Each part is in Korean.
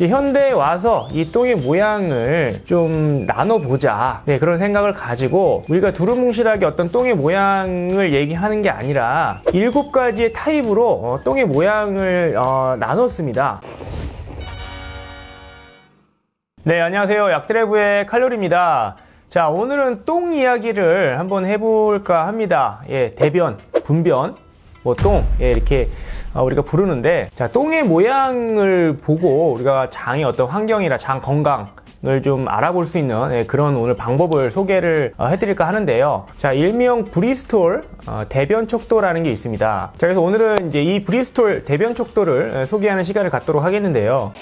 현대에 와서 이 똥의 모양을 좀 나눠보자, 그런 생각을 가지고 우리가 두루뭉실하게 어떤 똥의 모양을 얘기하는 게 아니라 7가지의 타입으로 똥의 모양을 나눴습니다. 네, 안녕하세요. 약드래브의 칼로리입니다. 자, 오늘은 똥 이야기를 한번 해볼까 합니다. 대변, 분변, 똥, 이렇게 우리가 부르는데, 자, 똥의 모양을 보고 우리가 장의 어떤 환경이나 장 건강을 좀 알아볼 수 있는 그런 오늘 방법을 소개를 해드릴까 하는데요. 자, 일명 브리스톨 대변 척도라는 게 있습니다. 자, 그래서 오늘은 이제 이 브리스톨 대변 척도를 소개하는 시간을 갖도록 하겠는데요.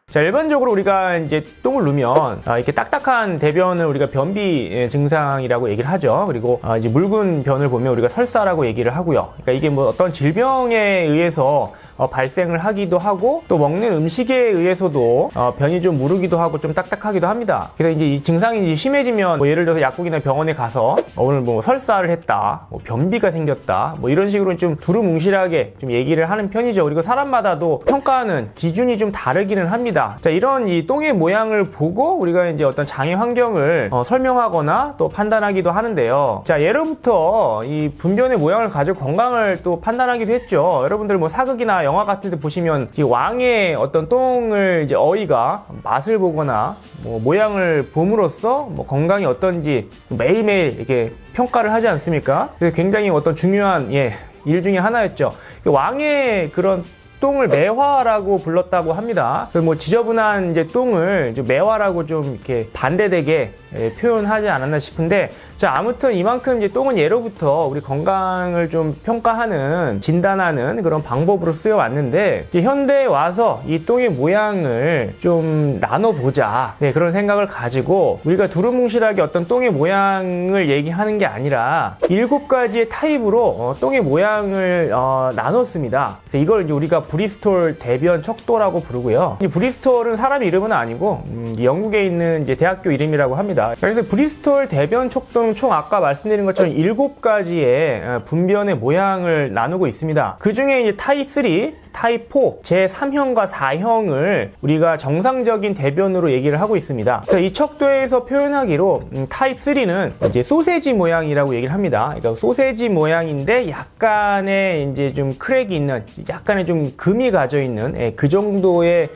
자, 일반적으로 우리가 이제 똥을 누면 이렇게 딱딱한 대변을 우리가 변비 증상이라고 얘기를 하죠. 그리고 이제 묽은 변을 보면 우리가 설사라고 얘기를 하고요. 그러니까 이게 뭐 어떤 질병에 의해서 발생을 하기도 하고, 또 먹는 음식에 의해서도 변이 좀 무르기도 하고 좀 딱딱하기도 합니다. 그래서 이제 이 증상이 이제 심해지면 뭐 예를 들어서 약국이나 병원에 가서 오늘 뭐 설사를 했다, 뭐 변비가 생겼다, 뭐 이런 식으로 좀 두루뭉실하게 좀 얘기를 하는 편이죠. 그리고 사람마다도 평가하는 기준이 좀 다르기는 합니다. 자, 이런 이 똥의 모양을 보고 우리가 이제 어떤 장의 환경을 설명하거나 또 판단하기도 하는데요. 자, 예로부터 이 분변의 모양을 가지고 건강을 또 판단하기도 했죠. 여러분들 뭐 사극이나 영화 같은 데 보시면 이 왕의 어떤 똥을 이제 어이가 맛을 보거나 뭐 모양을 봄으로써 뭐 건강이 어떤지 매일매일 이렇게 평가를 하지 않습니까? 그게 굉장히 어떤 중요한 일 중에 하나였죠. 왕의 그런 똥을 매화라고 불렀다고 합니다. 뭐 지저분한 이제 똥을 매화라고 좀 이렇게 반대되게 표현하지 않았나 싶은데, 자, 아무튼 이만큼 이제 똥은 예로부터 우리 건강을 좀 평가하는, 진단하는 그런 방법으로 쓰여왔는데, 현대에 와서 이 똥의 모양을 좀 나눠보자, 그런 생각을 가지고 우리가 두루뭉실하게 어떤 똥의 모양을 얘기하는 게 아니라 7가지의 타입으로 똥의 모양을 나눴습니다. 그래서 이걸 이제 우리가 브리스톨 대변 척도라고 부르고요. 이 브리스톨은 사람 이름은 아니고 영국에 있는 이제 대학교 이름이라고 합니다. 그래서 브리스톨 대변 척도는 총 아까 말씀드린 것처럼 7가지의 분변의 모양을 나누고 있습니다. 그 중에 이제 타입 3, 타입 4, 제3형과 4형을 우리가 정상적인 대변으로 얘기를 하고 있습니다. 이 척도에서 표현하기로 타입 3는 이제 소세지 모양이라고 얘기를 합니다. 그러니까 소세지 모양인데 약간의 이제 좀 크랙이 있는, 약간의 좀 금이 가져 있는 그 정도의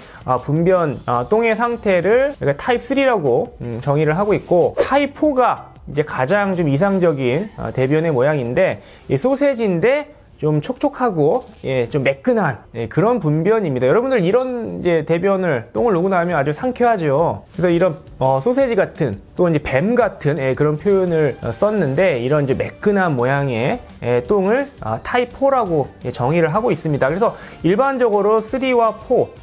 분변 똥의 상태를 타입 3라고 정의를 하고 있고, 타입 4가 이제 가장 좀 이상적인 대변의 모양인데, 이 소세지인데 좀 촉촉하고 좀 매끈한 그런 분변입니다. 여러분들 이런 이제 대변을, 똥을 누고 나면 아주 상쾌하죠. 그래서 이런 소세지 같은, 또 이제 뱀 같은 그런 표현을 썼는데, 이런 이제 매끈한 모양의 똥을 타입 4라고 정의를 하고 있습니다. 그래서 일반적으로 3와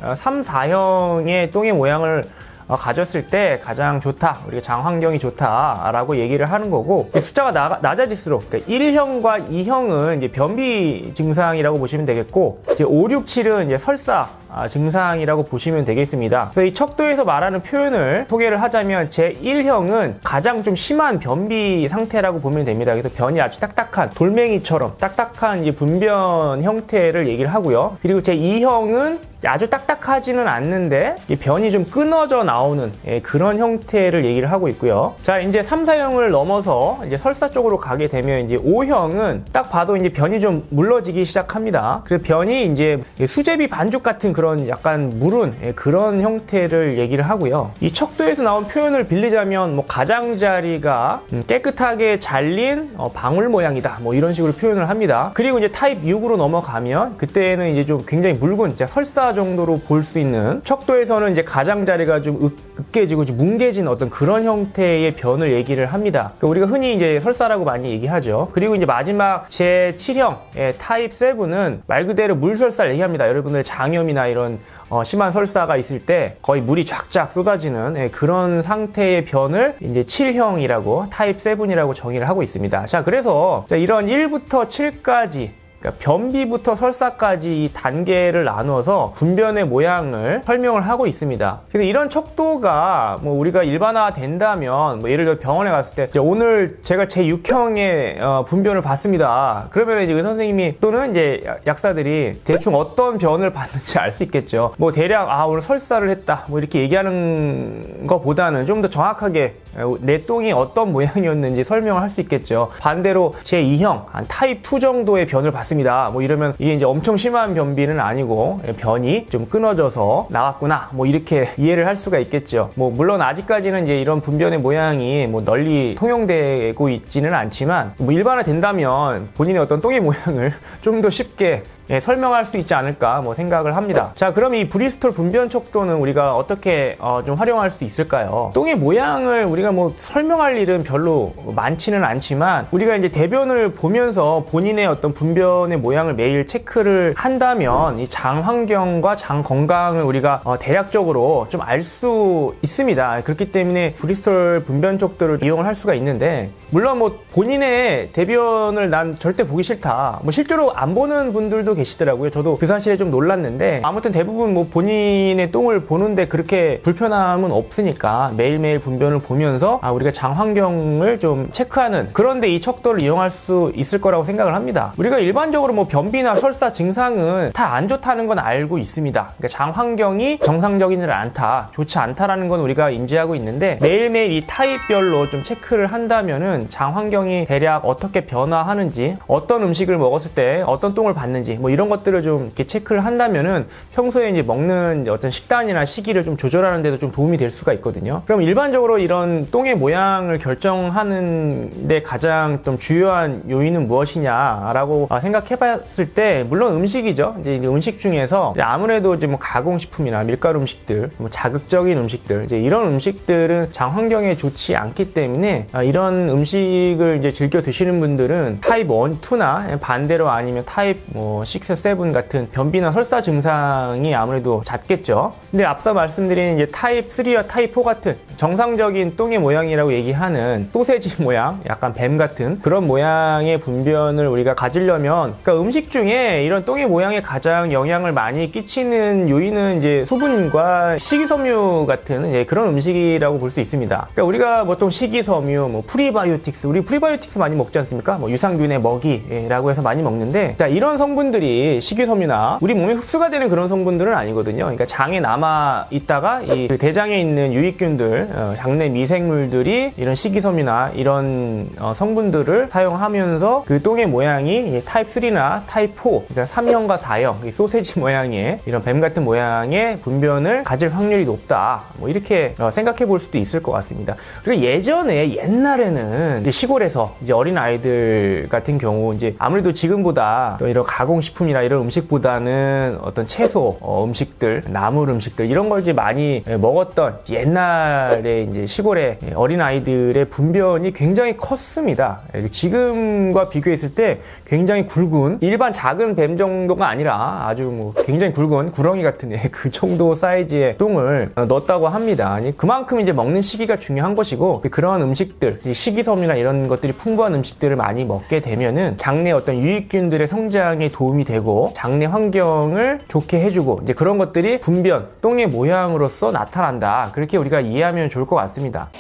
4, 3, 4형의 똥의 모양을 가졌을 때 가장 좋다, 우리가 장 환경이 좋다라고 얘기를 하는 거고, 숫자가 낮아질수록, 그러니까 1형과 2형은 이제 변비 증상이라고 보시면 되겠고, 이제 5, 6, 7은 이제 설사 증상이라고 보시면 되겠습니다. 그래서 이 척도에서 말하는 표현을 소개를 하자면, 제1형은 가장 좀 심한 변비 상태라고 보면 됩니다. 그래서 변이 아주 딱딱한 돌멩이처럼 딱딱한 이제 분변 형태를 얘기를 하고요. 그리고 제2형은 아주 딱딱하지는 않는데 변이 좀 끊어져 나오는 그런 형태를 얘기를 하고 있고요. 자, 이제 3, 4형을 넘어서 이제 설사 쪽으로 가게 되면 이제 5형은 딱 봐도 이제 변이 좀 물러지기 시작합니다. 그래서 변이 이제 수제비 반죽 같은 그런 약간 무른 그런 형태를 얘기를 하고요. 이 척도에서 나온 표현을 빌리자면 뭐 가장자리가 깨끗하게 잘린 방울 모양이다, 뭐 이런 식으로 표현을 합니다. 그리고 이제 타입 6으로 넘어가면 그때는 이제 좀 굉장히 묽은, 진짜 설사 정도로 볼 수 있는, 척도에서는 이제 가장자리가 좀 으깨지고 좀 뭉개진 어떤 그런 형태의 변을 얘기를 합니다. 그러니까 우리가 흔히 이제 설사라고 많이 얘기하죠. 그리고 이제 마지막 제7형 타입 7은 말 그대로 물설사를 얘기합니다. 여러분들 장염이나 이런 심한 설사가 있을 때 거의 물이 쫙쫙 쏟아지는 그런 상태의 변을 이제 7형이라고, 타입 7이라고 정의를 하고 있습니다. 자, 그래서 이런 1부터 7까지 그러니까 변비부터 설사까지 이 단계를 나누어서 분변의 모양을 설명을 하고 있습니다. 그래서 이런 척도가 뭐 우리가 일반화 된다면 뭐 예를 들어 병원에 갔을 때 오늘 제가 제6형의 분변을 봤습니다. 그러면 이제 의사 선생님이 또는 이제 약사들이 대충 어떤 변을 봤는지 알 수 있겠죠. 뭐 대략 오늘 설사를 했다 뭐 이렇게 얘기하는 것보다는 좀 더 정확하게 내 똥이 어떤 모양이었는지 설명을 할 수 있겠죠. 반대로 제2형 한 타입 2 정도의 변을 봤습니다. 뭐 이러면 이게 이제 엄청 심한 변비는 아니고 변이 좀 끊어져서 나왔구나 뭐 이렇게 이해를 할 수가 있겠죠. 뭐 물론 아직까지는 이제 이런 분변의 모양이 뭐 널리 통용되고 있지는 않지만 뭐 일반화 된다면 본인의 어떤 똥의 모양을 좀 더 쉽게 설명할 수 있지 않을까 뭐 생각을 합니다. 자, 그럼 이 브리스톨 분변 척도는 우리가 어떻게 좀 활용할 수 있을까요? 똥의 모양을 우리가 뭐 설명할 일은 별로 많지는 않지만 우리가 이제 대변을 보면서 본인의 어떤 분변의 모양을 매일 체크를 한다면 이 장 환경과 장 건강을 우리가 대략적으로 좀 알 수 있습니다. 그렇기 때문에 브리스톨 분변 척도를 이용을 할 수가 있는데 물론 뭐 본인의 대변을 난 절대 보기 싫다. 뭐 실제로 안 보는 분들도 계시더라고요. 저도 그 사실에 좀 놀랐는데 아무튼 대부분 뭐 본인의 똥을 보는데 그렇게 불편함은 없으니까 매일매일 분변을 보면서 우리가 장 환경을 좀 체크하는 그런데 이 척도를 이용할 수 있을 거라고 생각을 합니다. 우리가 일반적으로 뭐 변비나 설사 증상은 다 안 좋다는 건 알고 있습니다. 그러니까 장 환경이 정상적이지 않다, 좋지 않다라는 건 우리가 인지하고 있는데 매일매일 이 타입별로 좀 체크를 한다면은 장 환경이 대략 어떻게 변화하는지 어떤 음식을 먹었을 때 어떤 똥을 봤는지 뭐 이런 것들을 좀 이렇게 체크를 한다면은 평소에 이제 먹는 어떤 식단이나 시기를 좀 조절하는 데도 좀 도움이 될 수가 있거든요. 그럼 일반적으로 이런 똥의 모양을 결정하는 데 가장 좀 주요한 요인은 무엇이냐라고 생각해 봤을 때 물론 음식이죠. 이제 음식 중에서 아무래도 이제 뭐 가공식품이나 밀가루 음식들, 뭐 자극적인 음식들 이제 이런 음식들은 장 환경에 좋지 않기 때문에 이런 음식을 이제 즐겨 드시는 분들은 타입 1, 2나 반대로 아니면 타입 6, 7 같은 변비나 설사 증상이 아무래도 잦겠죠. 근데 앞서 말씀드린 이제 타입 3와 타입 4 같은 정상적인 똥의 모양이라고 얘기하는 소세지 모양, 약간 뱀 같은 그런 모양의 분변을 우리가 가지려면 그러니까 음식 중에 이런 똥의 모양에 가장 영향을 많이 끼치는 요인은 이제 수분과 식이섬유 같은 그런 음식이라고 볼 수 있습니다. 그러니까 우리가 보통 식이섬유, 뭐 프리바이오틱스, 우리 프리바이오틱스 많이 먹지 않습니까? 뭐 유산균의 먹이라고 해서 많이 먹는데 자, 이런 성분들이 식이섬유나 우리 몸에 흡수가 되는 그런 성분들은 아니거든요. 그러니까 장에 남아 있다가 이 대장에 있는 유익균들, 장내 미생물들이 이런 식이섬유나 이런 성분들을 사용하면서 그 똥의 모양이 타입 3나 타입 4, 그러니까 3형과 4형, 소세지 모양의 이런 뱀 같은 모양의 분변을 가질 확률이 높다. 뭐 이렇게 생각해 볼 수도 있을 것 같습니다. 그리고 옛날에는 이제 시골에서 이제 어린 아이들 같은 경우 이제 아무래도 지금보다 또 이런 가공식품이나 이런 음식보다는 어떤 채소 음식들, 나물 음식들 이런 걸 이제 많이 먹었던 옛날에 이제 시골의 어린 아이들의 분변이 굉장히 컸습니다. 지금과 비교했을 때 굉장히 굵은 일반 작은 뱀 정도가 아니라 아주 뭐 굉장히 굵은 구렁이 같은 그 정도 사이즈의 똥을 넣었다고 합니다. 아니 그만큼 이제 먹는 시기가 중요한 것이고 그런 음식들, 식이섬유나 이런 것들이 풍부한 음식들을 많이 먹게 되면은 장내 어떤 유익균들의 성장에 도움이 되고 장내 환경을 좋게 해주고 이제 그런 것들이 분변, 똥의 모양으로서 나타난다. 그렇게 우리가 이해하면 좋을 것 같습니다.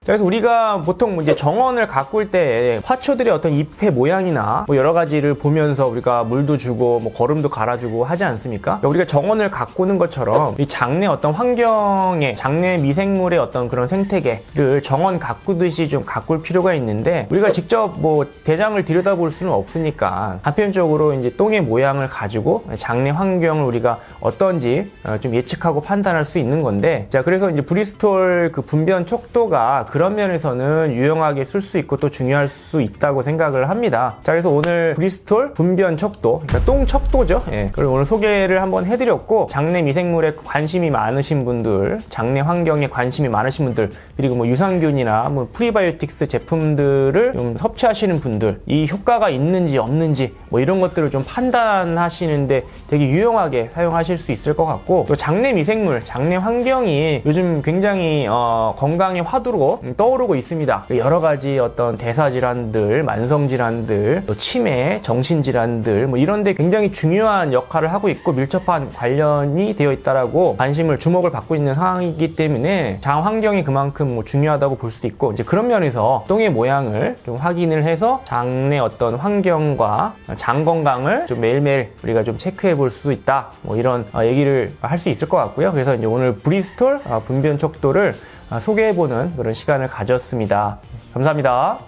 그래서 우리가 보통 이제 정원을 가꿀 때 화초들의 어떤 잎의 모양이나 뭐 여러 가지를 보면서 우리가 물도 주고 뭐 거름도 갈아주고 하지 않습니까? 우리가 정원을 가꾸는 것처럼 이 장내 어떤 환경에 장내 미생물의 어떤 그런 생태계를 정원 가꾸듯이 좀 가꿀 필요가 있는데 우리가 직접 뭐 대장을 들여다볼 수는 없으니까 한편적으로 이제 똥의 모양을 가지고 장내 환경을 우리가 어떤지 좀 예측하고 판단할 수 있는 건데 자 그래서 이제 브리스톨 그 분변 척도가 그런 면에서는 유용하게 쓸 수 있고 또 중요할 수 있다고 생각을 합니다. 자, 그래서 오늘 브리스톨 분변 척도, 그러니까 똥 척도죠. 그걸 오늘 소개를 한번 해드렸고 장내 미생물에 관심이 많으신 분들, 장내 환경에 관심이 많으신 분들, 그리고 뭐 유산균이나 뭐 프리바이오틱스 제품들을 좀 섭취하시는 분들, 이 효과가 있는지 없는지 뭐 이런 것들을 좀 판단하시는데 되게 유용하게 사용하실 수 있을 것 같고 또 장내 미생물, 장내 환경이 요즘 굉장히 건강의 화두로 계속 떠오르고 있습니다. 여러 가지 어떤 대사질환들, 만성질환들, 또 치매, 정신질환들 뭐 이런데 굉장히 중요한 역할을 하고 있고 밀접한 관련이 되어 있다라고 관심을 주목을 받고 있는 상황이기 때문에 장 환경이 그만큼 뭐 중요하다고 볼 수도 있고 이제 그런 면에서 똥의 모양을 좀 확인을 해서 장내 어떤 환경과 장 건강을 좀 매일매일 우리가 좀 체크해 볼 수 있다. 뭐 이런 얘기를 할 수 있을 것 같고요. 그래서 이제 오늘 브리스톨 분변 척도를 소개해 보는 그런 시간을 가졌습니다. 감사합니다.